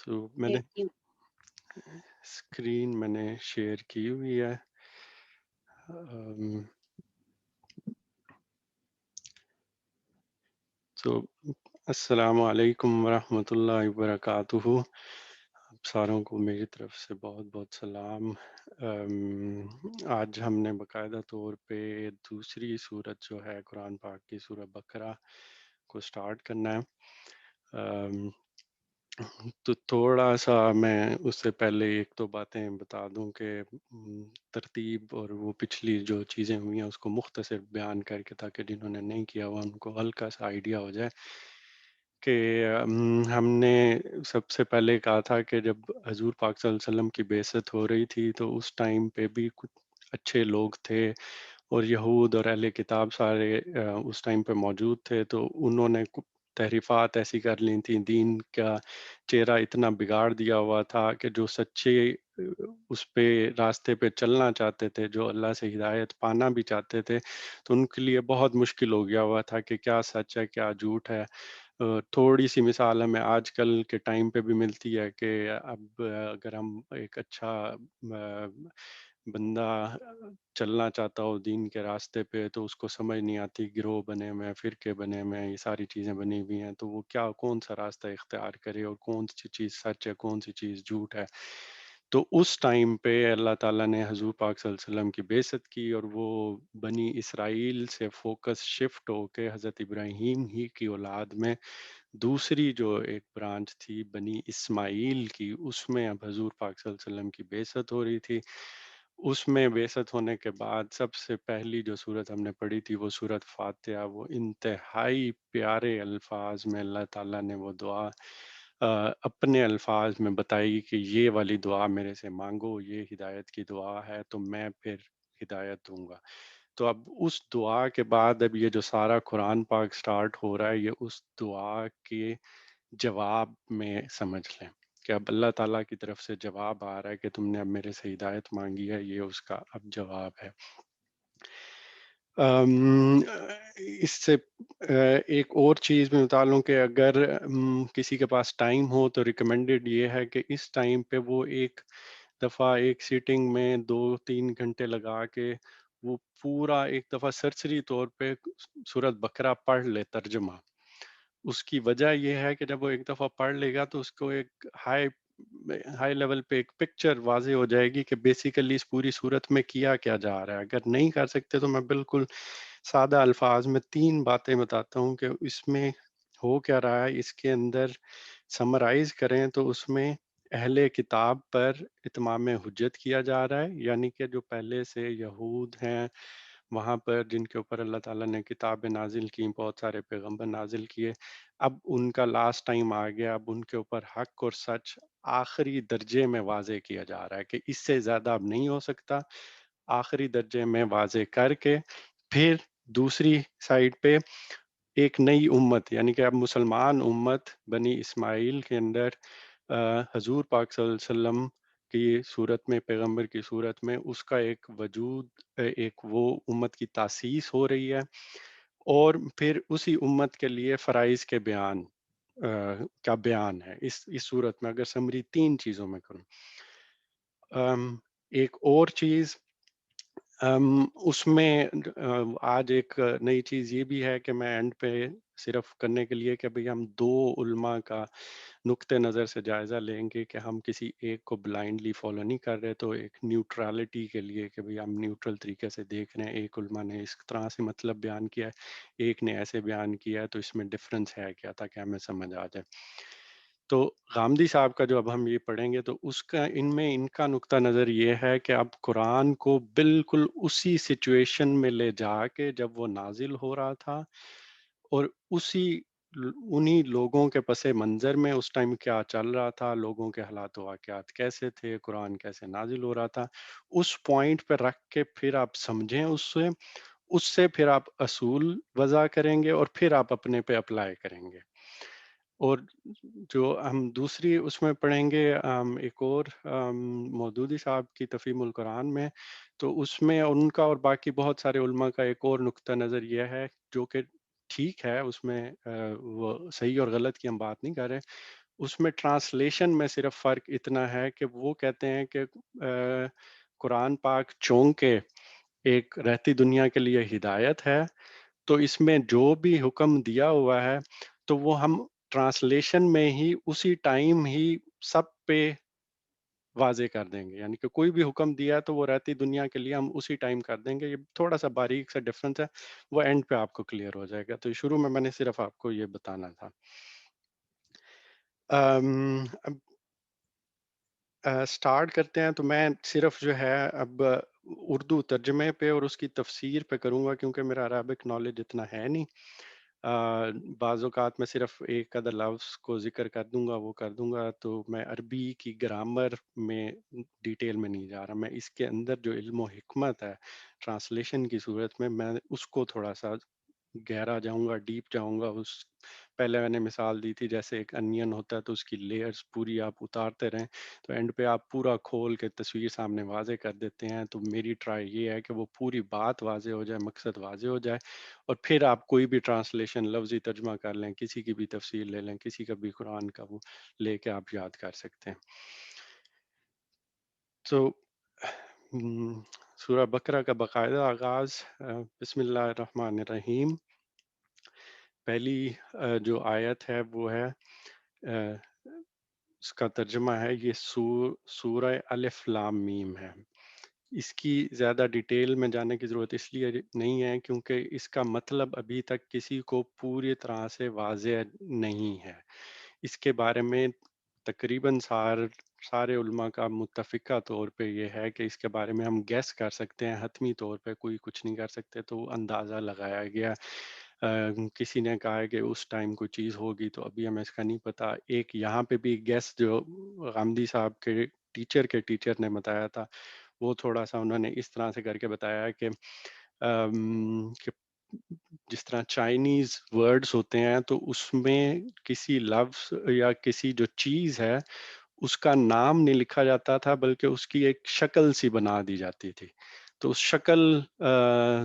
میں نے دیکھتی ہوں۔ اسکرین میں نے شیئر کی ہوئی ہے۔ تو السلام علیکم ورحمۃ اللہ وبرکاتہ۔ آپ ساروں کو میری طرف سے بہت بہت سلام۔ آج ہم نے باقاعدہ طور پہ دوسری صورت جو ہے قرآن پاک کی سورہ بقرہ کو سٹارٹ کرنا ہے۔ تو تھوڑا سا میں اس سے پہلے ایک دو باتیں بتا دوں کہ ترتیب اور وہ پچھلی جو چیزیں ہوئی ہیں اس کو مختصر بیان کر کے، تاکہ جنہوں نے نہیں کیا ہوا ان کو ہلکا سا آئیڈیا ہو جائے کہ ہم نے سب سے پہلے کہا تھا کہ جب حضور پاک صلی اللہ علیہ وسلم کی بعثت ہو رہی تھی تو اس ٹائم پہ بھی کچھ اچھے لوگ تھے، اور یہود اور اہل کتاب سارے اس ٹائم پہ موجود تھے، تو انہوں نے تحریفات ایسی کر لی تھیں، دین کا چہرہ اتنا بگاڑ دیا ہوا تھا کہ جو سچے اس پہ راستے پہ چلنا چاہتے تھے، جو اللہ سے ہدایت پانا بھی چاہتے تھے، تو ان کے لیے بہت مشکل ہو گیا ہوا تھا کہ کیا سچ ہے کیا جھوٹ ہے۔ تھوڑی سی مثال ہمیں آج کل کے ٹائم پہ بھی ملتی ہے کہ اب اگر ہم ایک اچھا بندہ چلنا چاہتا ہو دین کے راستے پہ، تو اس کو سمجھ نہیں آتی، گروہ بنے ہوئے ہیں، فرقے بنے ہوئے ہیں، یہ ساری چیزیں بنی ہوئی ہیں، تو وہ کون سا راستہ اختیار کرے اور کون سی چیز سچ ہے کون سی چیز جھوٹ ہے۔ تو اس ٹائم پہ اللہ تعالیٰ نے حضور پاک صلی اللہ علیہ وسلم کی بعثت کی، اور وہ بنی اسرائیل سے فوکس شفٹ ہو کے حضرت ابراہیم ہی کی اولاد میں دوسری جو ایک برانچ تھی بنی اسماعیل کی، اس میں اب حضور پاک صلی اللہ علیہ وسلم کی بعثت ہو رہی تھی۔ اس میں بعثت ہونے کے بعد سب سے پہلی جو صورت ہم نے پڑھی تھی وہ صورت فاتحہ، وہ انتہائی پیارے الفاظ میں اللہ تعالیٰ نے وہ دعا اپنے الفاظ میں بتائی کہ یہ والی دعا میرے سے مانگو، یہ ہدایت کی دعا ہے تو میں پھر ہدایت دوں گا۔ تو اب اس دعا کے بعد اب یہ جو سارا قرآن پاک سٹارٹ ہو رہا ہے، یہ اس دعا کے جواب میں سمجھ لیں کہ اب اللہ تعالیٰ کی طرف سے جواب آ رہا ہے کہ تم نے اب میرے سے ہدایت مانگی ہے، یہ اس کا اب جواب ہے۔ اس سے ایک اور چیز میں بتا لوں کہ اگر کسی کے پاس ٹائم ہو تو ریکمینڈڈ یہ ہے کہ اس ٹائم پہ وہ ایک دفعہ ایک سیٹنگ میں 2-3 گھنٹے لگا کے وہ پورا ایک دفعہ سرسری طور پہ سورۃ بقرہ پڑھ لے ترجمہ۔ اس کی وجہ یہ ہے کہ جب وہ ایک دفعہ پڑھ لے گا تو اس کو ایک ہائی لیول پہ ایک پکچر واضح ہو جائے گی کہ بیسیکلی اس پوری صورت میں کیا کیا جا رہا ہے۔ اگر نہیں کر سکتے تو میں بالکل سادہ الفاظ میں 3 باتیں بتاتا ہوں کہ اس میں ہو کیا رہا ہے۔ اس کے اندر سمرائز کریں تو اس میں اہل کتاب پر اتمام حجت کیا جا رہا ہے، یعنی کہ جو پہلے سے یہود ہیں وہاں پر جن کے اوپر اللہ تعالیٰ نے کتابیں نازل کی، بہت سارے پیغمبر نازل کیے، اب ان کا لاسٹ ٹائم آ گیا، اب ان کے اوپر حق اور سچ آخری درجے میں واضح کیا جا رہا ہے کہ اس سے زیادہ اب نہیں ہو سکتا۔ آخری درجے میں واضح کر کے پھر دوسری سائڈ پہ ایک نئی امت، یعنی کہ اب مسلمان امت بنی اسماعیل کے اندر حضور پاک صلی اللہ علیہ وسلم کی صورت میں، پیغمبر کی صورت میں اس کا ایک وجود، ایک وہ امت کی تاسیس ہو رہی ہے، اور پھر اسی امت کے لیے فرائض کے بیان کا بیان ہے اس صورت میں، اگر سمری 3 چیزوں میں کروں۔ ایک اور چیز اس میں آج ایک نئی چیز یہ بھی ہے کہ میں اینڈ پہ صرف کرنے کے لیے کہ بھئی ہم 2 علماء کا نقطہ نظر سے جائزہ لیں گے کہ ہم کسی ایک کو بلائنڈلی فالو نہیں کر رہے، تو ایک نیوٹرالٹی کے لیے کہ بھئی ہم نیوٹرل طریقے سے دیکھ رہے ہیں، ایک علماء نے اس طرح سے مطلب بیان کیا ہے، ایک نے ایسے بیان کیا ہے، تو اس میں ڈفرنس ہے کیا، تاکہ ہمیں سمجھ آ جائے۔ تو غامدی صاحب کا جو اب ہم یہ پڑھیں گے تو اس کا ان کا نقطہ نظر یہ ہے کہ اب قرآن کو بالکل اسی سچویشن میں لے جا کے جب وہ نازل ہو رہا تھا، اور انہی لوگوں کے پس منظر میں اس ٹائم کیا چل رہا تھا، لوگوں کے حالات و واقعات کیسے تھے، قرآن کیسے نازل ہو رہا تھا، اس پوائنٹ پہ رکھ کے پھر آپ سمجھیں، اس سے پھر آپ اصول وضع کریں گے اور پھر آپ اپنے پہ اپلائی کریں گے۔ اور جو ہم دوسری اس میں پڑھیں گے ایک اور مودودی صاحب کی تفہیم القرآن میں، تو اس میں ان کا اور باقی بہت سارے علماء کا ایک اور نقطہ نظر یہ ہے جو کہ ٹھیک ہے، اس میں وہ صحیح اور غلط کی ہم بات نہیں کر رہے، اس میں ٹرانسلیشن میں صرف فرق اتنا ہے کہ وہ کہتے ہیں کہ قرآن پاک چونکہ ایک رہتی دنیا کے لیے ہدایت ہے، تو اس میں جو بھی حکم دیا ہوا ہے تو وہ ہم ٹرانسلیشن میں ہی اسی ٹائم ہی سب پہ واضح کر دیں گے، یعنی کہ کوئی بھی حکم دیا تو وہ رہتی دنیا کے لیے ہم اسی ٹائم کر دیں گے. یہ تھوڑا سا باریک سا ڈفرنس ہے، وہ اینڈ پہ آپ کو کلیئر ہو جائے گا. تو شروع میں نے صرف آپ کو یہ بتانا تھا. اب سٹارٹ کرتے ہیں. تو میں صرف جو ہے اب اردو ترجمے پہ اور اس کی تفسیر پہ کروں گا، کیونکہ میرا عربک نالج اتنا ہے نہیں. بعض اوقات میں صرف ایک آدھا لفظ کو ذکر کر دوں گا، وہ کر دوں گا. تو میں عربی کی گرامر میں ڈیٹیل میں نہیں جا رہا. میں اس کے اندر جو علم و حکمت ہے ٹرانسلیشن کی صورت میں اس کو تھوڑا سا گہرا جاؤں گا، ڈیپ جاؤں گا. پہلے میں نے مثال دی تھی جیسے ایک انین ہوتا ہے تو اس کی لیئرز پوری آپ اتارتے رہیں تو اینڈ پہ آپ پورا کھول کے تصویر سامنے واضح کر دیتے ہیں. تو میری ٹرائی یہ ہے کہ وہ پوری بات واضح ہو جائے، مقصد واضح ہو جائے، اور پھر آپ کوئی بھی ٹرانسلیشن لفظی ترجمہ کر لیں، کسی کی بھی تفسیر لے لیں، کسی کا بھی قرآن کا وہ لے کے آپ یاد کر سکتے ہیں. تو سورہ بقرہ کا باقاعدہ آغاز بسم اللہ الرحمن الرحیم. پہلی جو آیت ہے وہ ہے، اس کا ترجمہ ہے، یہ سورہ الف لام میم ہے. اس کی زیادہ ڈیٹیل میں جانے کی ضرورت اس لیے نہیں ہے کیونکہ اس کا مطلب ابھی تک کسی کو پوری طرح سے واضح نہیں ہے. اس کے بارے میں تقریباً سارے علماء کا متفقہ طور پہ یہ ہے کہ اس کے بارے میں ہم گیس کر سکتے ہیں، حتمی طور پہ کوئی کچھ نہیں کر سکتے. تو وہ اندازہ لگایا گیا. کسی نے کہا ہے کہ اس ٹائم کوئی چیز ہوگی، تو ابھی ہمیں اس کا نہیں پتا. ایک یہاں پہ بھی گیس جو غامدی صاحب کے ٹیچر نے بتایا تھا، وہ تھوڑا سا انہوں نے اس طرح سے کر کے بتایا کہ جس طرح چائنیز ورڈز ہوتے ہیں تو اس میں کسی لفظ یا کسی جو چیز ہے اس کا نام نہیں لکھا جاتا تھا، بلکہ اس کی ایک شکل سی بنا دی جاتی تھی. تو اس شکل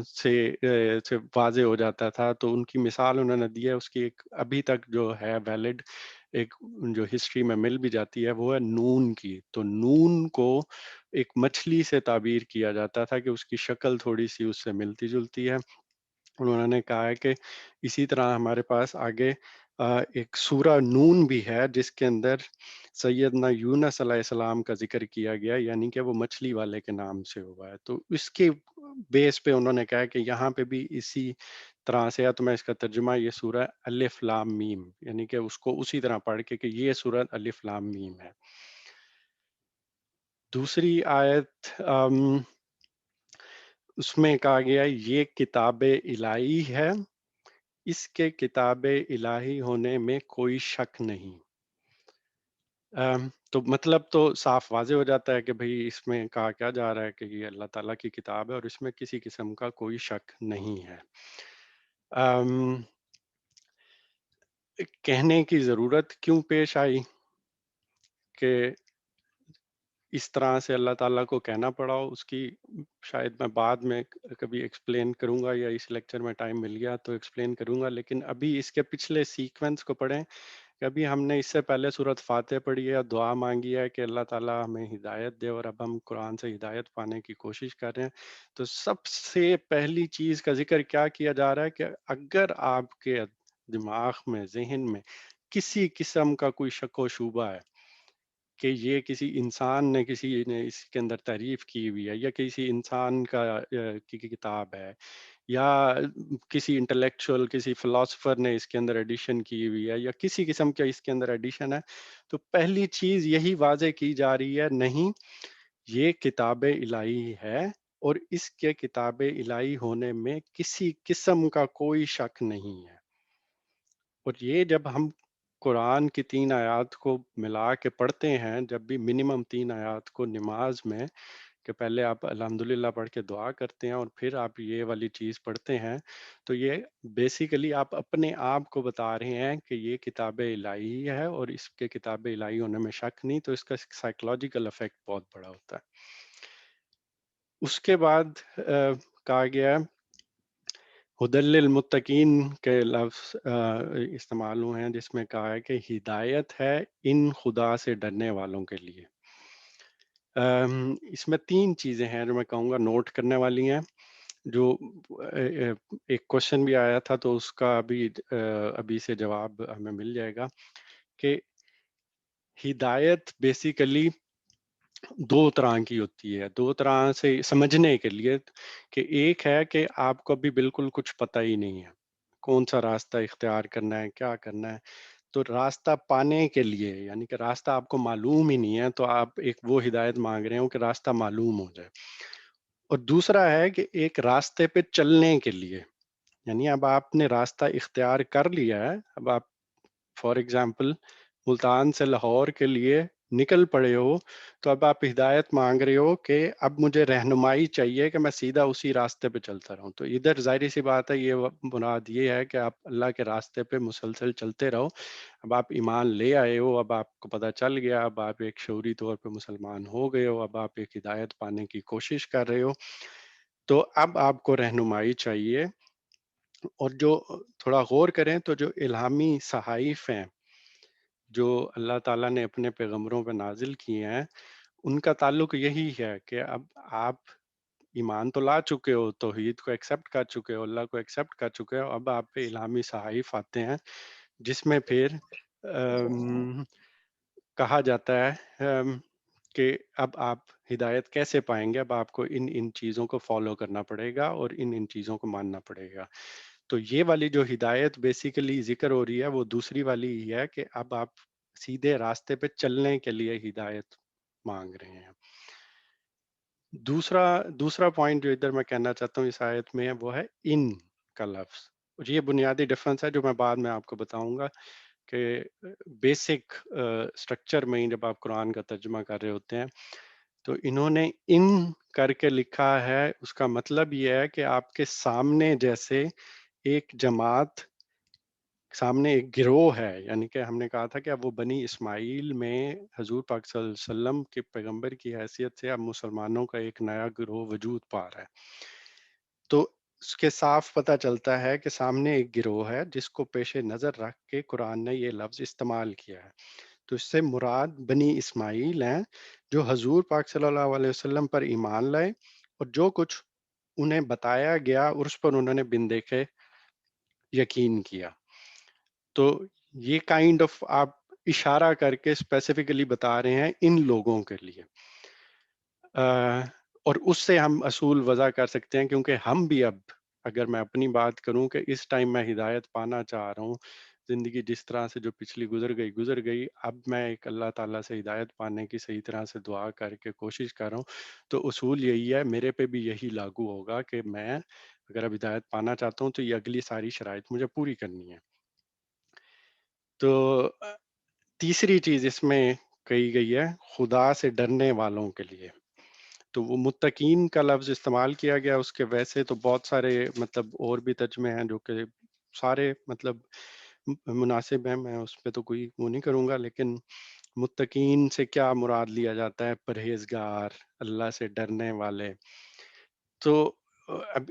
سے واضح ہو جاتا تھا. تو ان کی مثال انہوں نے دی ہے، اس کی ایک ابھی تک جو ہے ویلڈ ایک جو ہسٹری میں مل بھی جاتی ہے وہ ہے نون کی. تو نون کو ایک مچھلی سے تعبیر کیا جاتا تھا کہ اس کی شکل تھوڑی سی اس سے ملتی جلتی ہے. انہوں نے کہا ہے کہ اسی طرح ہمارے پاس آگے ایک سورہ نون بھی ہے جس کے اندر سیدنا یونس علیہ السلام کا ذکر کیا گیا، یعنی کہ وہ مچھلی والے کے نام سے ہوا ہے. تو اس کے بیس پہ انہوں نے کہا کہ یہاں پہ بھی اسی طرح سے ہے. تو میں اس کا ترجمہ یہ سورہ الف لام میم، یعنی کہ اس کو اسی طرح پڑھ کے کہ یہ سورہ الف لام میم ہے. دوسری آیت اس میں کہا گیا یہ کتاب الہی ہے، اس کے کتاب الہی ہونے میں کوئی شک نہیں. تو مطلب تو صاف واضح ہو جاتا ہے کہ بھئی اس میں کہا کیا جا رہا ہے کہ یہ اللہ تعالیٰ کی کتاب ہے اور اس میں کسی قسم کا کوئی شک نہیں ہے. کہنے کی ضرورت کیوں پیش آئی کہ اس طرح سے اللہ تعالیٰ کو کہنا پڑا ہو، اس کی شاید میں بعد میں کبھی ایکسپلین کروں گا، یا اس لیکچر میں ٹائم مل گیا تو ایکسپلین کروں گا. لیکن ابھی اس کے پچھلے سیکوینس کو پڑھیں کہ ابھی ہم نے اس سے پہلے سورۃ فاتح پڑھی ہے، دعا مانگی ہے کہ اللہ تعالیٰ ہمیں ہدایت دے، اور اب ہم قرآن سے ہدایت پانے کی کوشش کر رہے ہیں. تو سب سے پہلی چیز کا ذکر کیا کیا جا رہا ہے کہ اگر آپ کے دماغ میں، ذہن میں کسی قسم کا کوئی شک و شبہ ہے کہ یہ کسی انسان نے، کسی نے اس کے اندر تعریف کی ہوئی ہے، یا کسی انسان کی کتاب ہے، یا کسی انٹلیکچوئل، کسی فلاسفر نے اس کے اندر ایڈیشن کی ہوئی ہے، یا کسی قسم کا اس کے اندر ایڈیشن ہے، تو پہلی چیز یہی واضح کی جا رہی ہے، نہیں، یہ کتاب الہی ہے اور اس کے کتاب الہی ہونے میں کسی قسم کا کوئی شک نہیں ہے. اور یہ جب ہم قرآن کی 3 آیات کو ملا کے پڑھتے ہیں، جب بھی منیمم 3 آیات کو نماز میں، کہ پہلے آپ الحمدللہ پڑھ کے دعا کرتے ہیں اور پھر آپ یہ والی چیز پڑھتے ہیں، تو یہ بیسیکلی آپ اپنے آپ کو بتا رہے ہیں کہ یہ کتاب الہی ہے اور اس کے کتاب الہی ہونے میں شک نہیں. تو اس کا سائیکولوجیکل افیکٹ بہت بڑا ہوتا ہے. اس کے بعد کہا گیا ہدی للمتقین کے لفظ استعمال ہوئے ہیں جس میں کہا ہے کہ ہدایت ہے ان خدا سے ڈرنے والوں کے لیے۔ اس میں 3 چیزیں ہیں جو میں کہوں گا نوٹ کرنے والی ہیں، جو ایک کوشچن بھی آیا تھا تو اس کا ابھی سے جواب ہمیں مل جائے گا کہ ہدایت بیسیکلی 2 طرح کی ہوتی ہے، 2 طرح سے سمجھنے کے لیے، کہ ایک ہے کہ آپ کو ابھی بالکل کچھ پتہ ہی نہیں ہے کون سا راستہ اختیار کرنا ہے، کیا کرنا ہے، تو راستہ پانے کے لیے، یعنی کہ راستہ آپ کو معلوم ہی نہیں ہے تو آپ ایک وہ ہدایت مانگ رہے ہو کہ راستہ معلوم ہو جائے۔ اور دوسرا ہے کہ ایک راستے پہ چلنے کے لیے، یعنی اب آپ نے راستہ اختیار کر لیا ہے، اب آپ فار ایگزامپل ملتان سے لاہور کے لیے نکل پڑے ہو، تو اب آپ ہدایت مانگ رہے ہو کہ اب مجھے رہنمائی چاہیے کہ میں سیدھا اسی راستے پہ چلتا رہوں۔ تو ادھر ظاہری سی بات ہے، یہ مراد یہ ہے کہ آپ اللہ کے راستے پہ مسلسل چلتے رہو۔ اب آپ ایمان لے آئے ہو، اب آپ کو پتہ چل گیا، اب آپ ایک شعوری طور پہ مسلمان ہو گئے ہو، اب آپ ایک ہدایت پانے کی کوشش کر رہے ہو، تو اب آپ کو رہنمائی چاہیے۔ اور جو تھوڑا غور کریں تو جو الہامی صحائف ہیں جو اللہ تعالیٰ نے اپنے پیغمبروں پہ نازل کیے ہیں، ان کا تعلق یہی ہے کہ اب آپ ایمان تو لا چکے ہو، توحید کو ایکسیپٹ کر چکے ہو، اللہ کو ایکسیپٹ کر چکے ہو، اب آپ پہ الہامی صحائف آتے ہیں جس میں پھر کہا جاتا ہے کہ اب آپ ہدایت کیسے پائیں گے، اب آپ کو ان چیزوں کو فالو کرنا پڑے گا اور ان چیزوں کو ماننا پڑے گا۔ تو یہ والی جو ہدایت بیسیکلی ذکر ہو رہی ہے وہ دوسری والی ہی ہے کہ اب آپ سیدھے راستے پہ چلنے کے لیے ہدایت مانگ رہے ہیں۔ دوسرا پوائنٹ جو ادھر میں کہنا چاہتا ہوں اس آیت میں وہ ہے ان کا لفظ، اور یہ بنیادی ڈفرنس ہے جو میں بعد میں آپ کو بتاؤں گا کہ بیسک سٹرکچر میں جب آپ قرآن کا ترجمہ کر رہے ہوتے ہیں تو انہوں نے ان کر کے لکھا ہے، اس کا مطلب یہ ہے کہ آپ کے سامنے جیسے ایک جماعت، سامنے ایک گروہ ہے، یعنی کہ ہم نے کہا تھا کہ اب وہ بنی اسماعیل میں حضور پاک صلی اللہ علیہ وسلم کے پیغمبر کی حیثیت سے اب مسلمانوں کا ایک نیا گروہ وجود پا رہا ہے، تو اس کے صاف پتہ چلتا ہے کہ سامنے ایک گروہ ہے جس کو پیش نظر رکھ کے قرآن نے یہ لفظ استعمال کیا ہے۔ تو اس سے مراد بنی اسماعیل ہیں جو حضور پاک صلی اللہ علیہ وسلم پر ایمان لائے اور جو کچھ انہیں بتایا گیا اور اس پر انہوں نے بن دیکھے یقین کیا۔ تو یہ کائنڈ آف آپ اشارہ کر کے اسپیسیفکلی بتا رہے ہیں ان لوگوں کے لیے، اور اس سے ہم اصول وضع کر سکتے ہیں، کیونکہ ہم بھی اب اگر میں اپنی بات کروں کہ اس ٹائم میں ہدایت پانا چاہ رہا ہوں، زندگی جس طرح سے جو پچھلی گزر گئی، اب میں ایک اللہ تعالیٰ سے ہدایت پانے کی صحیح طرح سے دعا کر کے کوشش کر رہا ہوں، تو اصول یہی ہے، میرے پہ بھی یہی لاگو ہوگا کہ میں اگر اب ہدایت پانا چاہتا ہوں تو یہ اگلی ساری شرائط مجھے پوری کرنی ہے۔ تو تیسری چیز اس میں کہی گئی ہے خدا سے ڈرنے والوں کے لیے، تو وہ متقین کا لفظ استعمال کیا گیا، اس کے ویسے تو بہت سارے مطلب اور بھی ترجمے ہیں جو کہ سارے مطلب مناسب ہیں، میں اس پہ تو کوئی وہ نہیں کروں گا، لیکن متقین سے کیا مراد لیا جاتا ہے؟ پرہیزگار، اللہ سے ڈرنے والے۔ تو اب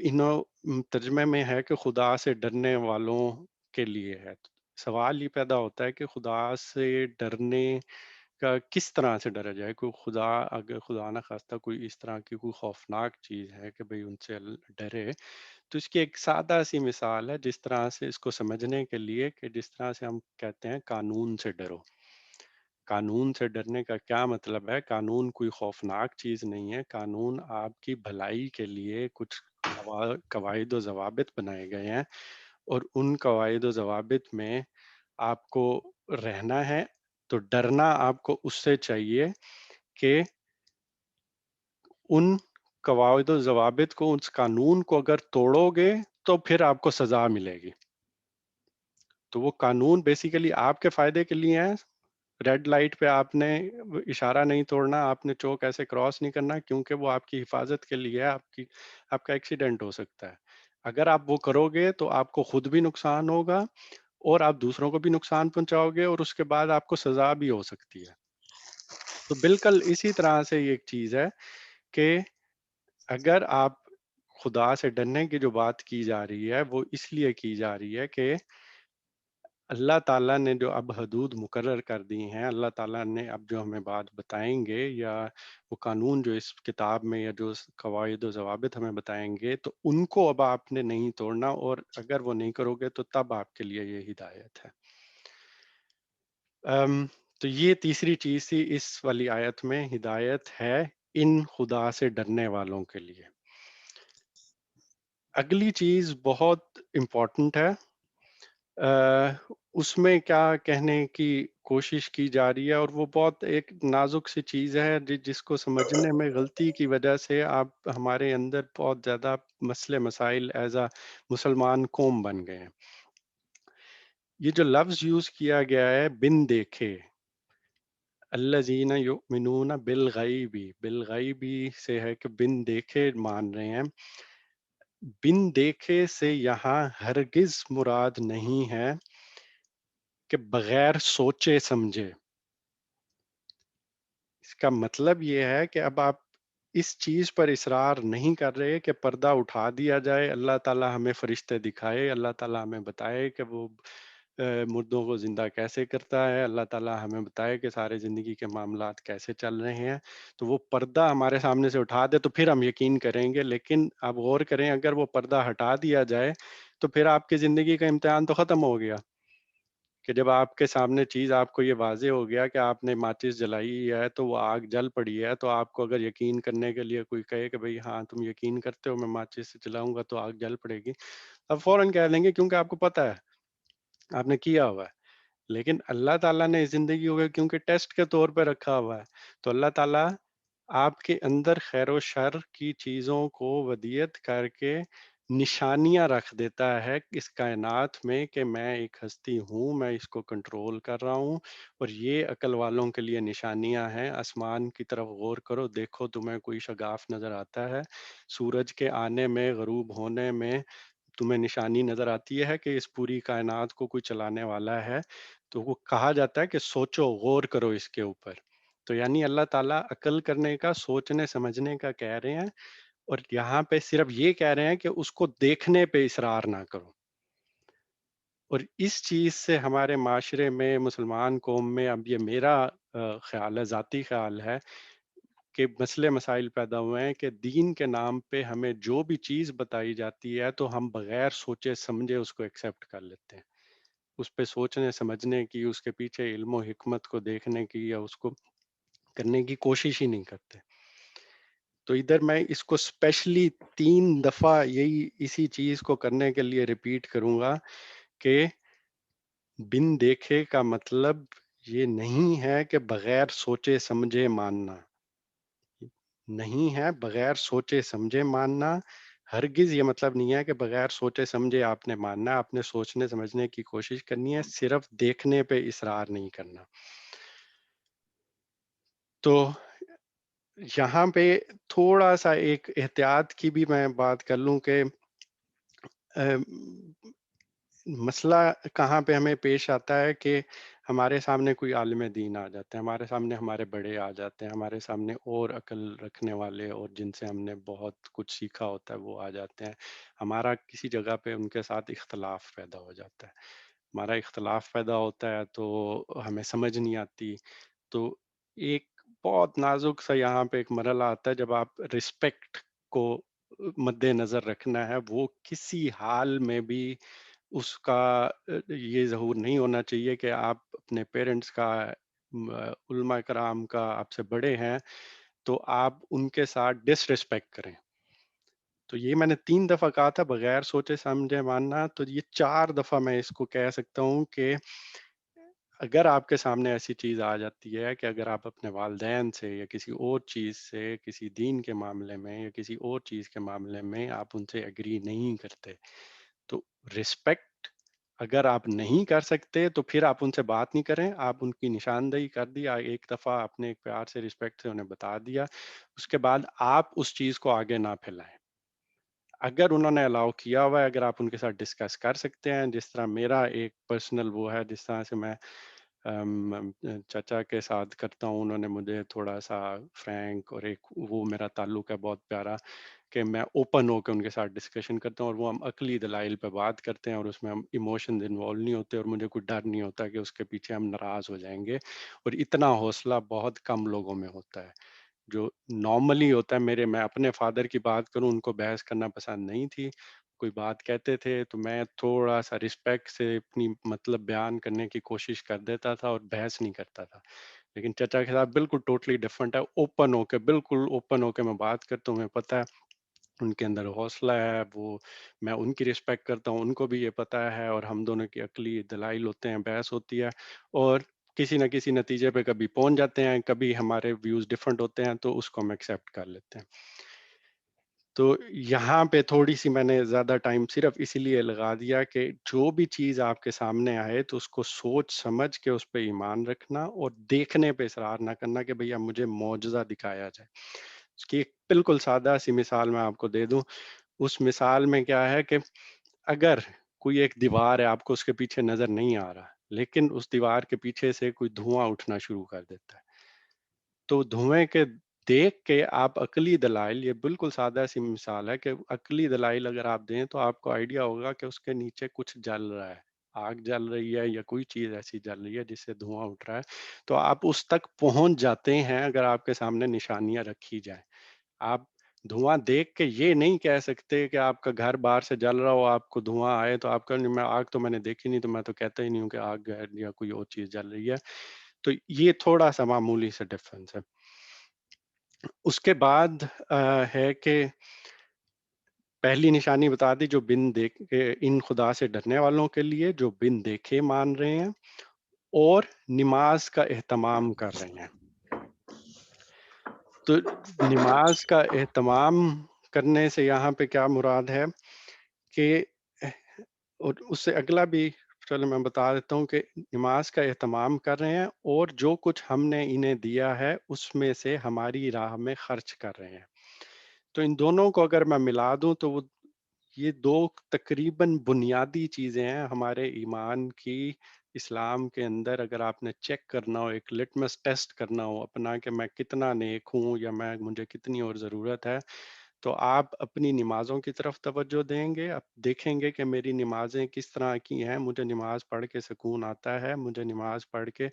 ترجمے میں ہے کہ خدا سے ڈرنے والوں کے لیے ہے، سوال یہ پیدا ہوتا ہے کہ خدا سے ڈرنے کا کس طرح سے ڈرا جائے؟ کوئی خدا، اگر خدا نہ خواستہ کوئی اس طرح کی کوئی خوفناک چیز ہے کہ بھئی ان سے ڈرے، تو اس کی ایک سادہ سی مثال ہے جس طرح سے اس کو سمجھنے کے لیے، کہ جس طرح سے ہم کہتے ہیں قانون سے ڈرو۔ قانون سے ڈرنے کا کیا مطلب ہے؟ قانون کوئی خوفناک چیز نہیں ہے، قانون آپ کی بھلائی کے لیے کچھ قواعد و ضوابط بنائے گئے ہیں، اور ان قواعد و ضوابط میں آپ کو رہنا ہے، تو ڈرنا آپ کو اس سے چاہیے کہ ان قواعد و ضوابط کو، اس قانون کو اگر توڑو گے تو پھر آپ کو سزا ملے گی۔ تو وہ قانون بیسیکلی آپ کے فائدے کے لیے ہیں، ریڈ لائٹ پہ آپ نے اشارہ نہیں توڑنا، آپ نے چوک ایسے کراس نہیں کرنا، کیونکہ وہ آپ کی حفاظت کے لیے ہے، آپ کا ایکسیڈنٹ ہو سکتا ہے۔ اگر آپ وہ کرو گے تو آپ کو خود بھی نقصان ہوگا اور آپ دوسروں کو بھی نقصان پہنچاؤ گے، اور اس کے بعد آپ کو سزا بھی ہو سکتی ہے۔ تو بالکل اسی طرح سے یہ ایک چیز ہے کہ اگر آپ خدا سے ڈرنے کی جو بات کی جا رہی ہے وہ اس لیے کی جا رہی ہے کہ اللہ تعالیٰ نے جو اب حدود مقرر کر دی ہیں، اللہ تعالیٰ نے اب جو ہمیں بات بتائیں گے، یا وہ قانون جو اس کتاب میں یا جو قواعد و ضوابط ہمیں بتائیں گے، تو ان کو اب آپ نے نہیں توڑنا، اور اگر وہ نہیں کرو گے تو تب آپ کے لیے یہ ہدایت ہے۔ تو یہ تیسری چیز تھی اس والی آیت میں، ہدایت ہے ان خدا سے ڈرنے والوں کے لیے۔ اگلی چیز بہت امپورٹنٹ ہے، اس میں کیا کہنے کی کوشش کی جا رہی ہے، اور وہ بہت ایک نازک سی چیز ہے جس کو سمجھنے میں غلطی کی وجہ سے آپ ہمارے اندر بہت زیادہ مسئلے مسائل ایز اے مسلمان قوم بن گئے ہیں۔ یہ جو لفظ یوز کیا گیا ہے بن دیکھے، الذین یؤمنون بالغیب، بالغیبی سے ہے کہ بن دیکھے مان رہے ہیں۔ بن دیکھے سے یہاں ہرگز مراد نہیں ہے کہ بغیر سوچے سمجھے۔ اس کا مطلب یہ ہے کہ اب آپ اس چیز پر اصرار نہیں کر رہے کہ پردہ اٹھا دیا جائے، اللہ تعالیٰ ہمیں فرشتے دکھائے، اللہ تعالیٰ ہمیں بتائے کہ وہ مردوں کو زندہ کیسے کرتا ہے، اللہ تعالیٰ ہمیں بتائے کہ سارے زندگی کے معاملات کیسے چل رہے ہیں، تو وہ پردہ ہمارے سامنے سے اٹھا دے تو پھر ہم یقین کریں گے۔ لیکن آپ غور کریں، اگر وہ پردہ ہٹا دیا جائے تو پھر آپ کی زندگی کا امتحان تو ختم ہو گیا، کہ جب آپ کے سامنے چیز آپ کو یہ واضح ہو گیا کہ آپ نے ماچس جلائی ہے تو وہ آگ جل پڑی ہے، تو آپ کو اگر یقین کرنے کے لیے کوئی کہے کہ بھئی ہاں تم یقین کرتے ہو میں ماچس سے جلاؤں گا تو آگ جل پڑے گی، اب فوراً کہہ لیں گے کیونکہ آپ کو پتہ ہے، آپ نے کیا ہوا ہے۔ لیکن اللہ تعالیٰ نے زندگی کو کیونکہ ٹیسٹ کے طور پہ رکھا ہوا ہے، تو اللہ تعالیٰ آپ کے اندر خیر و شر کی چیزوں کو ودیت کر کے نشانیاں رکھ دیتا ہے اس کائنات میں کہ میں ایک ہستی ہوں، میں اس کو کنٹرول کر رہا ہوں، اور یہ عقل والوں کے لیے نشانیاں ہیں۔ آسمان کی طرف غور کرو، دیکھو تمہیں کوئی شگاف نظر آتا ہے، سورج کے آنے میں غروب ہونے میں تمہیں نشانی نظر آتی ہے کہ اس پوری کائنات کو کوئی چلانے والا ہے، تو وہ کہا جاتا ہے کہ سوچو، غور کرو اس کے اوپر۔ تو یعنی اللہ تعالیٰ عقل کرنے کا، سوچنے سمجھنے کا کہہ رہے ہیں، اور یہاں پہ صرف یہ کہہ رہے ہیں کہ اس کو دیکھنے پہ اصرار نہ کرو۔ اور اس چیز سے ہمارے معاشرے میں، مسلمان قوم میں، اب یہ میرا خیال ہے، ذاتی خیال ہے، کہ مسئلے مسائل پیدا ہوئے ہیں کہ دین کے نام پہ ہمیں جو بھی چیز بتائی جاتی ہے تو ہم بغیر سوچے سمجھے اس کو ایکسیپٹ کر لیتے ہیں، اس پہ سوچنے سمجھنے کی، اس کے پیچھے علم و حکمت کو دیکھنے کی یا اس کو کرنے کی کوشش ہی نہیں کرتے۔ تو ادھر میں اس کو اسپیشلی 3 دفعہ یہی اسی چیز کو کرنے کے لیے ریپیٹ کروں گا کہ بن دیکھے کا مطلب یہ نہیں ہے کہ بغیر سوچے سمجھے ماننا، نہیں ہے بغیر سوچے سمجھے ماننا، ہرگز یہ مطلب نہیں ہے کہ بغیر سوچے سمجھے آپ نے ماننا، آپ نے سوچنے سمجھنے کی کوشش کرنی ہے، صرف دیکھنے پہ اصرار نہیں کرنا۔ تو یہاں پہ تھوڑا سا ایک احتیاط کی بھی میں بات کر لوں کہ مسئلہ کہاں پہ ہمیں پیش آتا ہے کہ ہمارے سامنے کوئی عالم دین آ جاتے ہیں، ہمارے سامنے ہمارے بڑے آ جاتے ہیں، ہمارے سامنے اور عقل رکھنے والے اور جن سے ہم نے بہت کچھ سیکھا ہوتا ہے وہ آ جاتے ہیں، ہمارا کسی جگہ پہ ان کے ساتھ اختلاف پیدا ہو جاتا ہے، ہمارا اختلاف پیدا ہوتا ہے تو ہمیں سمجھ نہیں آتی، تو ایک بہت نازک سا یہاں پہ ایک مرحلہ آتا ہے جب آپ رسپیکٹ کو مد نظر رکھنا ہے، وہ کسی حال میں بھی اس کا یہ ظہور نہیں ہونا چاہیے کہ آپ اپنے پیرنٹس کا، علماء کرام کا، آپ سے بڑے ہیں تو آپ ان کے ساتھ ڈس ریسپیکٹ کریں۔ تو یہ میں نے 3 دفعہ کہا تھا بغیر سوچے سمجھے ماننا، تو یہ 4 دفعہ میں اس کو کہہ سکتا ہوں کہ اگر آپ کے سامنے ایسی چیز آ جاتی ہے کہ اگر آپ اپنے والدین سے یا کسی اور چیز سے، کسی دین کے معاملے میں یا کسی اور چیز کے معاملے میں آپ ان سے ایگری نہیں کرتے، تو رسپیکٹ اگر آپ نہیں کر سکتے تو پھر آپ ان سے بات نہیں کریں، آپ ان کی نشاندہی کر دیا، ایک دفعہ آپ نے ایک پیار سے رسپیکٹ سے انہیں بتا دیا، اس کے بعد آپ اس چیز کو آگے نہ پھیلائیں۔ اگر انہوں نے الاؤ کیا ہوا ہے، اگر آپ ان کے ساتھ ڈسکس کر سکتے ہیں، جس طرح میرا ایک پرسنل وہ ہے، جس طرح سے میں چچا کے ساتھ کرتا ہوں، انہوں نے مجھے تھوڑا سا فرینک، اور ایک وہ میرا تعلق ہے بہت پیارا کہ میں اوپن ہو کے ان کے ساتھ ڈسکشن کرتا ہوں، اور وہ ہم عقلی دلائل پہ بات کرتے ہیں، اور اس میں ہم ایموشنز انوالو نہیں ہوتے، اور مجھے کوئی ڈر نہیں ہوتا کہ اس کے پیچھے ہم ناراض ہو جائیں گے. اور اتنا حوصلہ بہت کم لوگوں میں ہوتا ہے. جو نارملی ہوتا ہے، میں اپنے فادر کی بات کروں، ان کو بحث کرنا پسند نہیں تھی. کوئی بات کہتے تھے تو میں تھوڑا سا رسپیکٹ سے اپنی مطلب بیان کرنے کی کوشش کر دیتا تھا اور بحث نہیں کرتا تھا. لیکن چچا کے ساتھ بالکل ٹوٹلی ڈفرنٹ ہے. اوپن ہو کے، بالکل اوپن ہو کے میں بات کرتا ہوں. میں پتہ ہے ان کے اندر حوصلہ ہے، وہ میں ان کی رسپیکٹ کرتا ہوں، ان کو بھی یہ پتہ ہے، اور ہم دونوں کی عقلی دلائل ہوتے ہیں، بحث ہوتی ہے، اور کسی نہ کسی نتیجے پہ کبھی پہنچ جاتے ہیں، کبھی ہمارے ویوز ڈفرنٹ ہوتے ہیں، تو اس کو ہم ایکسیپٹ کر لیتے ہیں. تو یہاں پہ تھوڑی سی میں نے زیادہ ٹائم صرف اسی لیے لگا دیا کہ جو بھی چیز آپ کے سامنے آئے تو اس کو سوچ سمجھ کے اس پہ ایمان رکھنا، اور دیکھنے پہ اصرار نہ کرنا کہ بھئی اب مجھے معجزہ دکھایا جائے. اس کی ایک بالکل سادہ سی مثال میں آپ کو دے دوں. اس مثال میں کیا ہے کہ اگر کوئی ایک دیوار ہے، آپ کو اس کے پیچھے نظر نہیں آ رہا، لیکن اس دیوار کے پیچھے سے کوئی دھواں اٹھنا شروع کر دیتا ہے، تو دھوئیں کے دیکھ کے آپ عقلی دلائل، یہ بالکل سادہ سی مثال ہے کہ عقلی دلائل اگر آپ دیں تو آپ کو آئیڈیا ہوگا کہ اس کے نیچے کچھ جل رہا ہے، آگ جل رہی ہے یا کوئی چیز ایسی جل رہی ہے جس سے دھواں اٹھ رہا ہے. تو آپ اس تک پہنچ جاتے ہیں اگر آپ کے سامنے نشانیاں رکھی جائیں. آپ دھواں دیکھ کے یہ نہیں کہہ سکتے کہ آپ کا گھر باہر سے جل رہا ہو، آپ کو دھواں آئے تو آپ کا میں آگ تو میں نے دیکھی نہیں، تو میں تو کہتا ہی نہیں ہوں کہ آگ ہے یا کوئی اور چیز جل رہی ہے. تو یہ تھوڑا سا معمولی سے ڈفرنس ہے. اس کے بعد ہے کہ پہلی نشانی بتا دی جو بن دیکھے، ان خدا سے ڈرنے والوں کے لیے جو بن دیکھے مان رہے ہیں اور نماز کا اہتمام کر رہے ہیں. تو نماز کا اہتمام کرنے سے یہاں پہ کیا مراد ہے کہ، اور اس سے اگلا بھی چلو میں بتا دیتا ہوں کہ نماز کا اہتمام کر رہے ہیں اور جو کچھ ہم نے انہیں دیا ہے اس میں سے ہماری راہ میں خرچ کر رہے ہیں. تو ان دونوں کو اگر میں ملا دوں تو وہ یہ دو تقریباً بنیادی چیزیں ہیں ہمارے ایمان کی. اسلام کے اندر اگر آپ نے چیک کرنا ہو، ایک لٹمس ٹیسٹ کرنا ہو اپنا کہ میں کتنا نیک ہوں یا مجھے کتنی اور ضرورت ہے، تو آپ اپنی نمازوں کی طرف توجہ دیں گے. آپ دیکھیں گے کہ میری نمازیں کس طرح کی ہیں. مجھے نماز پڑھ کے سکون آتا ہے، مجھے نماز پڑھ کے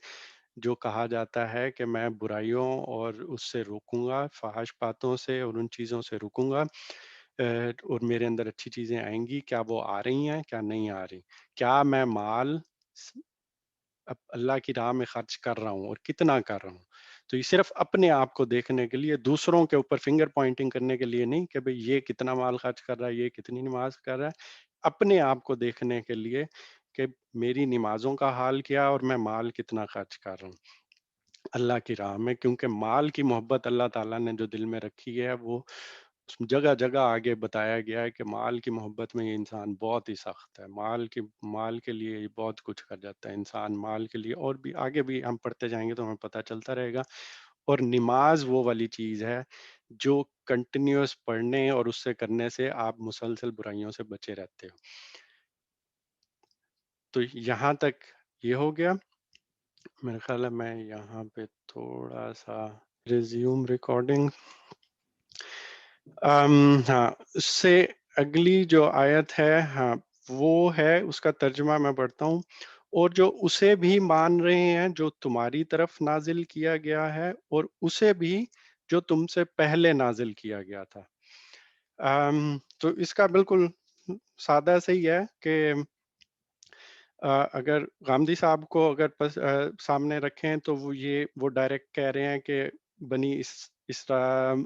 جو کہا جاتا ہے کہ میں برائیوں اور اس سے روکوں گا، فحش باتوں سے اور ان چیزوں سے رکوں گا، اور میرے اندر اچھی چیزیں آئیں گی. کیا وہ آ رہی ہیں؟ کیا نہیں آ رہی؟ کیا میں مال اللہ کی راہ میں خرچ کر رہا ہوں اور کتنا کر رہا ہوں؟ تو یہ صرف اپنے آپ کو دیکھنے کے لیے، دوسروں کے اوپر فنگر پوائنٹنگ کرنے کے لیے نہیں کہ بھئی یہ کتنا مال خرچ کر رہا ہے، یہ کتنی نماز کر رہا ہے. اپنے آپ کو دیکھنے کے لیے کہ میری نمازوں کا حال کیا اور میں مال کتنا خرچ کر رہا ہوں اللہ کی راہ میں. کیونکہ مال کی محبت اللہ تعالیٰ نے جو دل میں رکھی ہے، وہ جگہ جگہ آگے بتایا گیا ہے کہ مال کی محبت میں یہ انسان بہت ہی سخت ہے. مال کے لیے یہ بہت کچھ کر جاتا ہے انسان، مال کے لیے. اور بھی آگے بھی ہم پڑھتے جائیں گے تو ہمیں پتہ چلتا رہے گا. اور نماز وہ والی چیز ہے جو کنٹینیوس پڑھنے اور اس سے کرنے سے آپ مسلسل برائیوں سے بچے رہتے ہو. تو یہاں تک یہ ہو گیا. میرا خیال ہے میں یہاں پہ تھوڑا سا ریزیوم ریکارڈنگ. ہاں، اس سے اگلی جو آیت ہے، ہاں وہ ہے، اس کا ترجمہ میں پڑھتا ہوں. اور جو اسے بھی مان رہے ہیں جو تمہاری طرف نازل کیا گیا ہے، اور اسے بھی جو تم سے پہلے نازل کیا گیا تھا. تو اس کا بالکل سادہ صحیح ہے کہ اگر غامدی صاحب کو اگر سامنے رکھیں تو وہ ڈائریکٹ کہہ رہے ہیں کہ بنی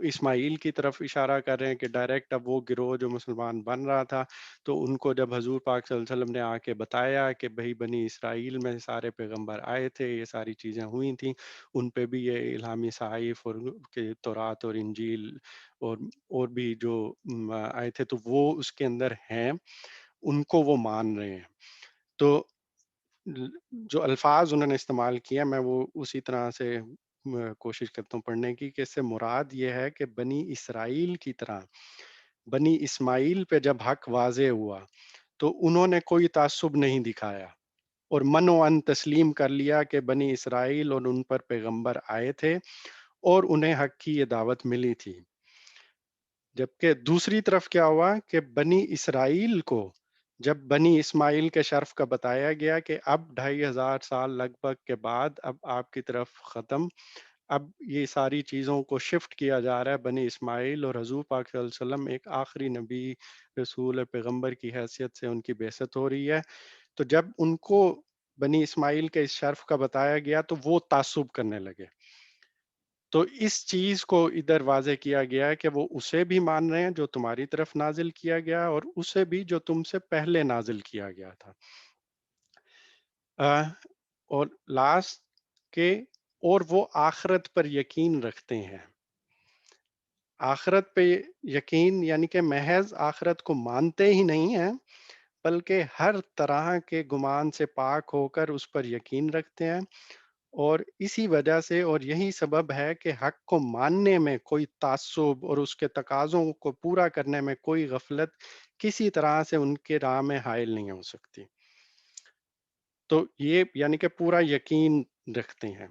اسماعیل کی طرف اشارہ کر رہے ہیں کہ ڈائریکٹ اب وہ گروہ جو مسلمان بن رہا تھا، تو ان کو جب حضور پاک صلی اللہ علیہ وسلم نے آ کے بتایا کہ بھئی بنی اسرائیل میں سارے پیغمبر آئے تھے، یہ ساری چیزیں ہوئی تھیں، ان پہ بھی یہ الہامی صحائف اور کہ تورات اور انجیل اور بھی جو آئے تھے تو وہ اس کے اندر ہیں، ان کو وہ مان رہے ہیں. تو جو الفاظ انہوں نے استعمال کیا میں وہ اسی طرح سے کوشش کرتا ہوں پڑھنے کی، کہ اس سے مراد یہ ہے کہ بنی اسرائیل کی طرح بنی اسماعیل پہ جب حق واضح ہوا تو انہوں نے کوئی تعصب نہیں دکھایا اور من و ان تسلیم کر لیا کہ بنی اسرائیل اور ان پر پیغمبر آئے تھے اور انہیں حق کی یہ دعوت ملی تھی. جبکہ دوسری طرف کیا ہوا کہ بنی اسرائیل کو جب بنی اسماعیل کے شرف کا بتایا گیا کہ اب 2500 سال لگ بھگ کے بعد اب آپ کی طرف ختم، اب یہ ساری چیزوں کو شفٹ کیا جا رہا ہے بنی اسماعیل، اور حضور پاک صلی اللہ علیہ وسلم ایک آخری نبی رسول پیغمبر کی حیثیت سے ان کی بعثت ہو رہی ہے، تو جب ان کو بنی اسماعیل کے اس شرف کا بتایا گیا تو وہ تعصب کرنے لگے. تو اس چیز کو ادھر واضح کیا گیا ہے کہ وہ اسے بھی مان رہے ہیں جو تمہاری طرف نازل کیا گیا اور اسے بھی جو تم سے پہلے نازل کیا گیا تھا. اور لاسٹ کے اور وہ آخرت پر یقین رکھتے ہیں. آخرت پہ یقین یعنی کہ محض آخرت کو مانتے ہی نہیں ہیں بلکہ ہر طرح کے گمان سے پاک ہو کر اس پر یقین رکھتے ہیں، اور اسی وجہ سے اور یہی سبب ہے کہ حق کو ماننے میں کوئی تعصب اور اس کے تقاضوں کو پورا کرنے میں کوئی غفلت کسی طرح سے ان کے راہ میں حائل نہیں ہو سکتی. تو یہ یعنی کہ پورا یقین رکھتے ہیں.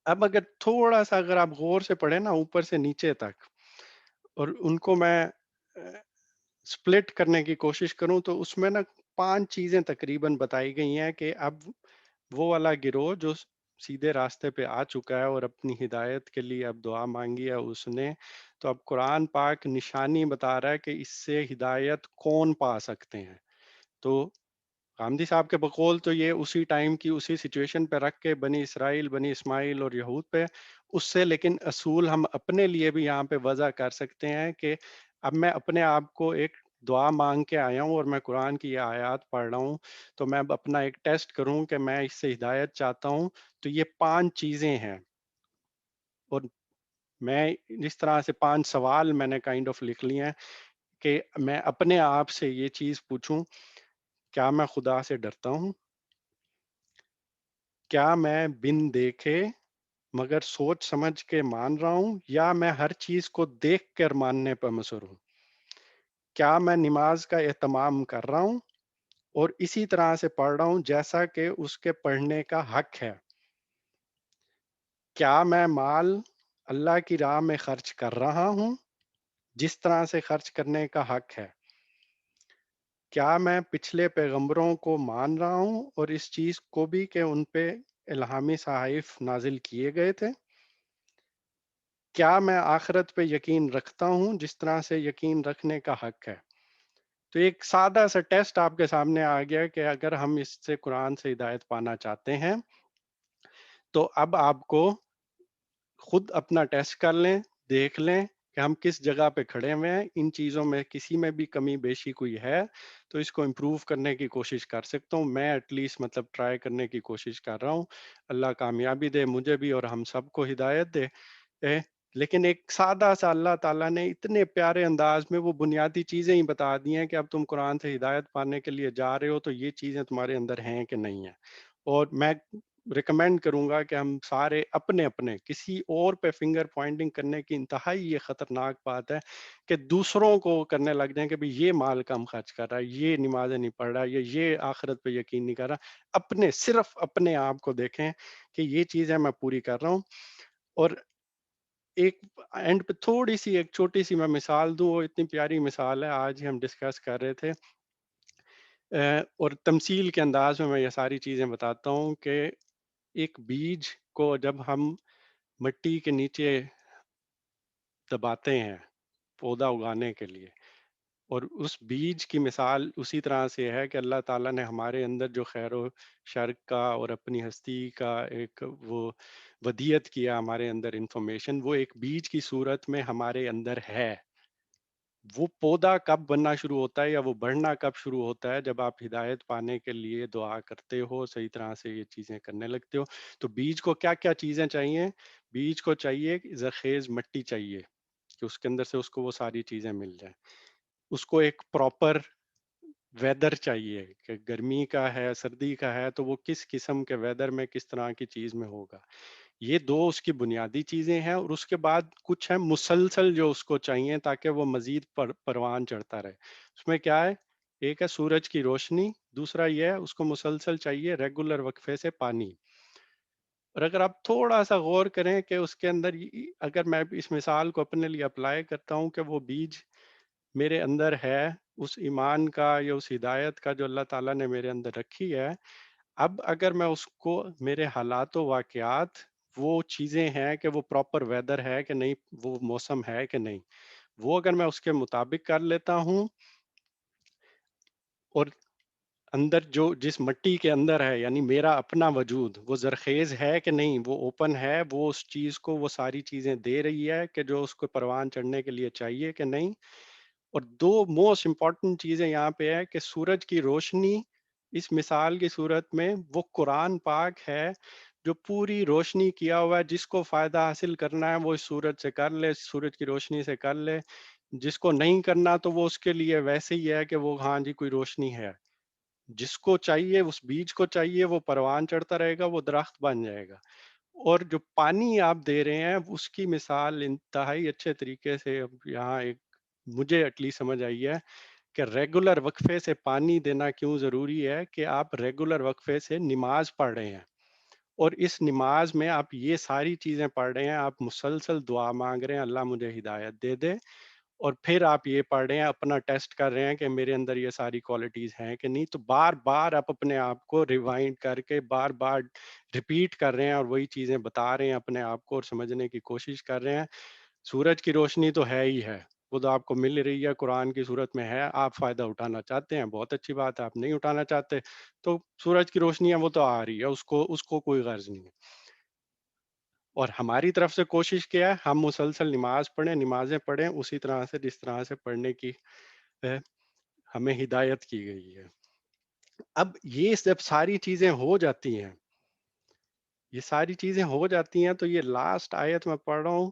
اب اگر تھوڑا سا اگر آپ غور سے پڑھیں نا اوپر سے نیچے تک، اور ان کو میں سپلٹ کرنے کی کوشش کروں تو اس میں نا 5 چیزیں تقریباً بتائی گئی ہیں کہ اب وہ والا گروہ جو سیدھے راستے پہ آ چکا ہے اور اپنی ہدایت کے لیے اب دعا مانگی ہے اس نے، تو اب قرآن پاک نشانی بتا رہا ہے کہ اس سے ہدایت کون پا سکتے ہیں. تو غامدی صاحب کے بقول تو یہ اسی ٹائم کی اسی سچویشن پہ رکھ کے بنی اسرائیل، بنی اسماعیل اور یہود پہ اس سے، لیکن اصول ہم اپنے لیے بھی یہاں پہ وضع کر سکتے ہیں کہ اب میں اپنے آپ کو ایک دعا مانگ کے آیا ہوں اور میں قرآن کی یہ آیات پڑھ رہا ہوں، تو میں اب اپنا ایک ٹیسٹ کروں کہ میں اس سے ہدایت چاہتا ہوں. تو یہ 5 چیزیں ہیں، اور میں جس طرح سے 5 سوال میں نے کائنڈ آف لکھ لیے ہیں کہ میں اپنے آپ سے یہ چیز پوچھوں: کیا میں خدا سے ڈرتا ہوں؟ کیا میں بن دیکھے مگر سوچ سمجھ کے مان رہا ہوں، یا میں ہر چیز کو دیکھ کر ماننے پر مصر ہوں؟ کیا میں نماز کا اہتمام کر رہا ہوں اور اسی طرح سے پڑھ رہا ہوں جیسا کہ اس کے پڑھنے کا حق ہے؟ کیا میں مال اللہ کی راہ میں خرچ کر رہا ہوں جس طرح سے خرچ کرنے کا حق ہے؟ کیا میں پچھلے پیغمبروں کو مان رہا ہوں اور اس چیز کو بھی کہ ان پہ الہامی صحائف نازل کیے گئے تھے؟ کیا میں آخرت پہ یقین رکھتا ہوں جس طرح سے یقین رکھنے کا حق ہے؟ تو ایک سادہ سا ٹیسٹ آپ کے سامنے آ گیا کہ اگر ہم اس سے قرآن سے ہدایت پانا چاہتے ہیں تو اب آپ کو خود اپنا ٹیسٹ کر لیں، دیکھ لیں کہ ہم کس جگہ پہ کھڑے ہوئے ہیں. ان چیزوں میں کسی میں بھی کمی بیشی کوئی ہے تو اس کو امپروو کرنے کی کوشش کر سکتا ہوں. میں ایٹ لیسٹ مطلب ٹرائی کرنے کی کوشش کر رہا ہوں. اللہ کامیابی دے مجھے بھی اور ہم سب کو ہدایت دے. لیکن ایک سادہ سا اللہ تعالیٰ نے اتنے پیارے انداز میں وہ بنیادی چیزیں ہی بتا دی ہیں کہ اب تم قرآن سے ہدایت پانے کے لیے جا رہے ہو تو یہ چیزیں تمہارے اندر ہیں کہ نہیں ہیں. اور میں ریکمینڈ کروں گا کہ ہم سارے اپنے اپنے کسی اور پہ فنگر پوائنٹنگ کرنے کی انتہائی یہ خطرناک بات ہے کہ دوسروں کو کرنے لگ جائیں کہ بھی یہ مال کم خرچ کر رہا ہے، یہ نمازیں نہیں پڑھ رہا، یہ آخرت پہ یقین نہیں کر رہا. اپنے صرف اپنے آپ کو دیکھیں کہ یہ چیزیں میں پوری کر رہا ہوں. اور ایک اینڈ پہ تھوڑی سی ایک چھوٹی سی میں مثال دوں، وہ اتنی پیاری مثال ہے آج ہی ہم ڈسکس کر رہے تھے، اور تمثیل کے انداز میں یہ ساری چیزیں بتاتا ہوں کہ ایک بیج کو جب ہم مٹی کے نیچے دباتے ہیں پودا اگانے کے لیے، اور اس بیج کی مثال اسی طرح سے ہے کہ اللہ تعالیٰ نے ہمارے اندر جو خیر و شر کا اور اپنی ہستی کا ایک وہ ودیت کیا ہمارے اندر انفارمیشن، وہ ایک بیج کی صورت میں ہمارے اندر ہے. وہ پودا کب بننا شروع ہوتا ہے یا وہ بڑھنا کب شروع ہوتا ہے؟ جب آپ ہدایت پانے کے لیے دعا کرتے ہو، صحیح طرح سے یہ چیزیں کرنے لگتے ہو. تو بیج کو کیا کیا چیزیں چاہیے؟ بیج کو چاہیے کہ زرخیز مٹی چاہیے کہ اس کے اندر سے اس کو وہ ساری چیزیں مل جائیں. اس کو ایک پراپر ویدر چاہیے کہ گرمی کا ہے، سردی کا ہے، تو وہ کس قسم کے ویدر میں کس طرح کی چیز میں ہوگا. یہ دو اس کی بنیادی چیزیں ہیں، اور اس کے بعد کچھ ہے مسلسل جو اس کو چاہیے تاکہ وہ مزید پروان چڑھتا رہے. اس میں کیا ہے؟ ایک ہے سورج کی روشنی، دوسرا یہ ہے اس کو مسلسل چاہیے ریگولر وقفے سے پانی. اور اگر آپ تھوڑا سا غور کریں کہ اس کے اندر اگر میں اس مثال کو اپنے لیے اپلائی کرتا ہوں کہ وہ بیج میرے اندر ہے، اس ایمان کا یا اس ہدایت کا جو اللہ تعالیٰ نے میرے اندر رکھی ہے، اب اگر میں اس کو میرے حالات و واقعات، وہ چیزیں ہیں کہ وہ پراپر ویدر ہے کہ نہیں، وہ موسم ہے کہ نہیں، وہ اگر میں اس کے مطابق کر لیتا ہوں، اور اندر جو جس مٹی کے اندر ہے، یعنی میرا اپنا وجود وہ زرخیز ہے کہ نہیں، وہ اوپن ہے، وہ اس چیز کو وہ ساری چیزیں دے رہی ہے کہ جو اس کو پروان چڑھنے کے لیے چاہیے کہ نہیں. اور دو موسٹ امپورٹنٹ چیزیں یہاں پہ ہے کہ سورج کی روشنی اس مثال کی صورت میں وہ قرآن پاک ہے جو پوری روشنی کیا ہوا ہے، جس کو فائدہ حاصل کرنا ہے وہ اس سورج سے کر لے، سورج کی روشنی سے کر لے، جس کو نہیں کرنا تو وہ اس کے لیے ویسے ہی ہے کہ وہ ہاں جی کوئی روشنی ہے، جس کو چاہیے اس بیج کو چاہیے وہ پروان چڑھتا رہے گا، وہ درخت بن جائے گا. اور جو پانی آپ دے رہے ہیں اس کی مثال انتہائی اچھے طریقے سے اب یہاں ایک مجھے ایٹ لیسٹ سمجھ آئی ہے کہ ریگولر وقفے سے پانی دینا کیوں ضروری ہے، کہ آپ ریگولر وقفے سے نماز پڑھ رہے ہیں، اور اس نماز میں آپ یہ ساری چیزیں پڑھ رہے ہیں، آپ مسلسل دعا مانگ رہے ہیں اللہ مجھے ہدایت دے دے، اور پھر آپ یہ پڑھ رہے ہیں، اپنا ٹیسٹ کر رہے ہیں کہ میرے اندر یہ ساری کوالٹیز ہیں کہ نہیں، تو بار بار آپ اپنے آپ کو ریوائنڈ کر کے بار بار ریپیٹ کر رہے ہیں اور وہی چیزیں بتا رہے ہیں اپنے آپ کو اور سمجھنے کی کوشش کر رہے ہیں. سورج کی روشنی تو ہے ہی ہے، وہ تو آپ کو مل رہی ہے، قرآن کی صورت میں ہے، آپ فائدہ اٹھانا چاہتے ہیں بہت اچھی بات ہے، آپ نہیں اٹھانا چاہتے تو سورج کی روشنی ہے وہ تو آ رہی ہے، اس کو کوئی غرض نہیں ہے. اور ہماری طرف سے کوشش کیا ہے ہم مسلسل نماز پڑھیں، نمازیں پڑھیں اسی طرح سے جس طرح سے پڑھنے کی ہے، ہمیں ہدایت کی گئی ہے. اب یہ جب ساری چیزیں ہو جاتی ہیں، یہ ساری چیزیں ہو جاتی ہیں تو یہ لاسٹ آیت میں پڑھ رہا ہوں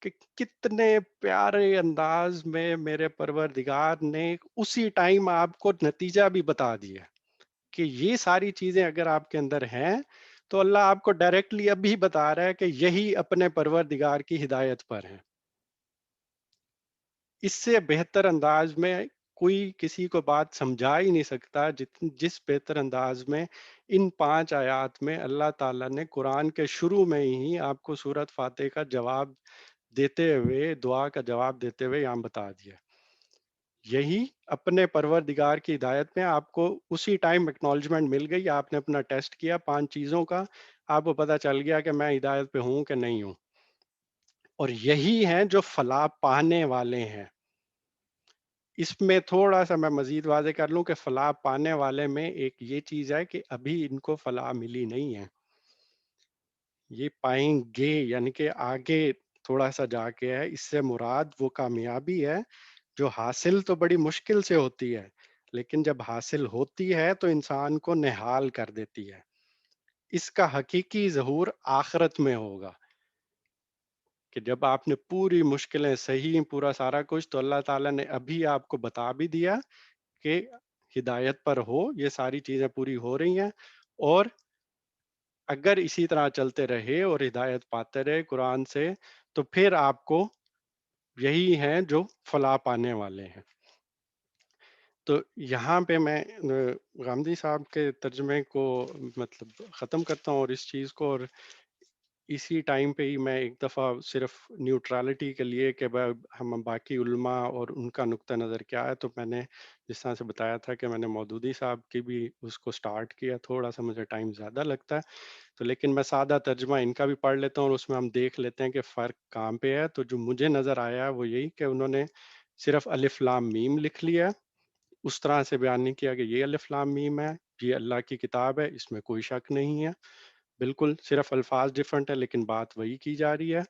کہ کتنے پیارے انداز میں میرے پروردگار نے اسی ٹائم آپ کو نتیجہ بھی بتا دیا کہ یہ ساری چیزیں اگر آپ کے اندر ہیں تو اللہ آپ کو ڈائریکٹلی ابھی بتا رہا ہے کہ یہی اپنے پروردگار کی ہدایت پر ہیں. اس سے بہتر انداز میں کوئی کسی کو بات سمجھا ہی نہیں سکتا جس بہتر انداز میں ان 5 آیات میں اللہ تعالیٰ نے قرآن کے شروع میں ہی آپ کو سورۃ فاتح کا جواب دیتے ہوئے، دعا کا جواب دیتے ہوئے یہاں بتا دیا. یہی اپنے پروردگار کی ہدایت میں آپ کو اسی ٹائم اکنالجمنٹ مل گئی، آپ نے اپنا ٹیسٹ کیا 5 چیزوں کا، آپ کو پتا چل گیا کہ میں ہدایت پہ ہوں کہ نہیں ہوں. اور یہی ہیں جو فلاح پانے والے ہیں. اس میں تھوڑا سا میں مزید واضح کر لوں کہ فلاح پانے والے میں ایک یہ چیز ہے کہ ابھی ان کو فلاح ملی نہیں ہے، یہ پائیں گے، یعنی کہ آگے تھوڑا سا جا کے ہے. اس سے مراد وہ کامیابی ہے جو حاصل تو بڑی مشکل سے ہوتی ہے، لیکن جب حاصل ہوتی ہے تو انسان کو نہال کر دیتی ہے. اس کا حقیقی ظہور آخرت میں ہوگا کہ جب آپ نے پوری مشکلیں صحیح پورا سارا کچھ، تو اللہ تعالیٰ نے ابھی آپ کو بتا بھی دیا کہ ہدایت پر ہو، یہ ساری چیزیں پوری ہو رہی ہیں، اور اگر اسی طرح چلتے رہے اور ہدایت پاتے رہے قرآن سے تو پھر آپ کو یہی ہیں جو فلاح پانے والے ہیں. تو یہاں پہ میں غامدی صاحب کے ترجمے کو مطلب ختم کرتا ہوں اور اس چیز کو، اور اسی ٹائم پہ ہی میں ایک دفعہ صرف نیوٹرالٹی کے لیے کہ ہم باقی علماء اور ان کا نقطہ نظر کیا ہے، تو میں نے جس طرح سے بتایا تھا کہ میں نے مودودی صاحب کی بھی اس کو سٹارٹ کیا، تھوڑا سا مجھے ٹائم زیادہ لگتا ہے تو، لیکن میں سادہ ترجمہ ان کا بھی پڑھ لیتا ہوں اور اس میں ہم دیکھ لیتے ہیں کہ فرق کہاں پہ ہے. تو جو مجھے نظر آیا وہ یہی کہ انہوں نے صرف الف لام میم لکھ لیا، اس طرح سے بیان نہیں کیا کہ یہ الف لام میم ہے، یہ اللہ کی کتاب ہے، اس میں کوئی شک نہیں ہے، بالکل صرف الفاظ ڈفرنٹ ہے لیکن بات وہی کی جا رہی ہے،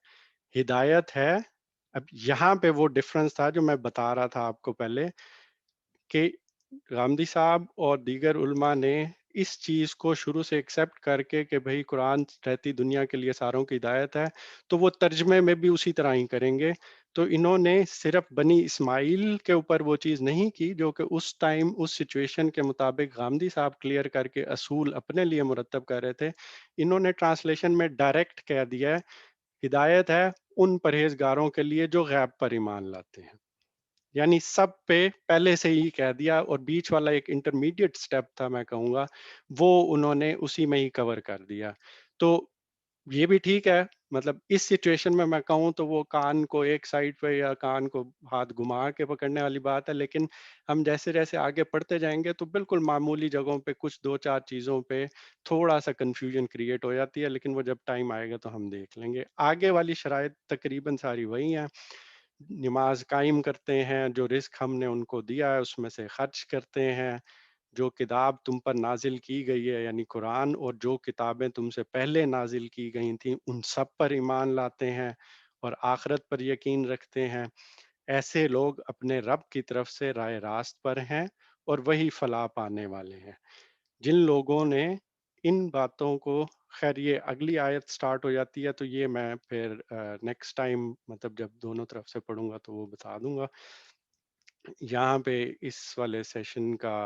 ہدایت ہے. اب یہاں پہ وہ ڈفرنس تھا جو میں بتا رہا تھا آپ کو پہلے کہ غامدی صاحب اور دیگر علماء نے اس چیز کو شروع سے ایکسیپٹ کر کے کہ بھئی قرآن رہتی دنیا کے لیے ساروں کی ہدایت ہے، تو وہ ترجمے میں بھی اسی طرح ہی کریں گے. تو انہوں نے صرف بنی اسماعیل کے اوپر وہ چیز نہیں کی جو کہ اس ٹائم اس سچویشن کے مطابق غامدی صاحب کلیئر کر کے اصول اپنے لیے مرتب کر رہے تھے. انہوں نے ٹرانسلیشن میں ڈائریکٹ کہہ دیا ہے ہدایت ہے ان پرہیزگاروں کے لیے جو غیب پر ایمان لاتے ہیں، یعنی سب پہ پہلے سے ہی کہہ دیا، اور بیچ والا ایک انٹرمیڈیٹ سٹیپ تھا میں کہوں گا وہ انہوں نے اسی میں ہی کور کر دیا. تو یہ بھی ٹھیک ہے، مطلب اس سچویشن میں کہوں تو وہ کان کو ایک سائڈ پہ یا کان کو ہاتھ گھما کے پکڑنے والی بات ہے، لیکن ہم جیسے جیسے آگے پڑھتے جائیں گے تو بالکل معمولی جگہوں پہ کچھ دو چار چیزوں پہ تھوڑا سا کنفیوژن کریٹ ہو جاتی ہے، لیکن وہ جب ٹائم آئے گا تو ہم دیکھ لیں گے۔ آگے والی شرائط تقریباً ساری وہی ہیں، نماز قائم کرتے ہیں، جو رزق ہم نے ان کو دیا ہے اس میں سے خرچ کرتے ہیں، جو کتاب تم پر نازل کی گئی ہے یعنی قرآن، اور جو کتابیں تم سے پہلے نازل کی گئی تھیں ان سب پر ایمان لاتے ہیں اور آخرت پر یقین رکھتے ہیں، ایسے لوگ اپنے رب کی طرف سے راہ راست پر ہیں اور وہی فلاح پانے والے ہیں۔ جن لوگوں نے ان باتوں کو، خیر یہ اگلی آیت سٹارٹ ہو جاتی ہے تو یہ میں پھر نیکسٹ ٹائم مطلب جب دونوں طرف سے پڑھوں گا تو وہ بتا دوں گا۔ یہاں پہ اس والے سیشن کا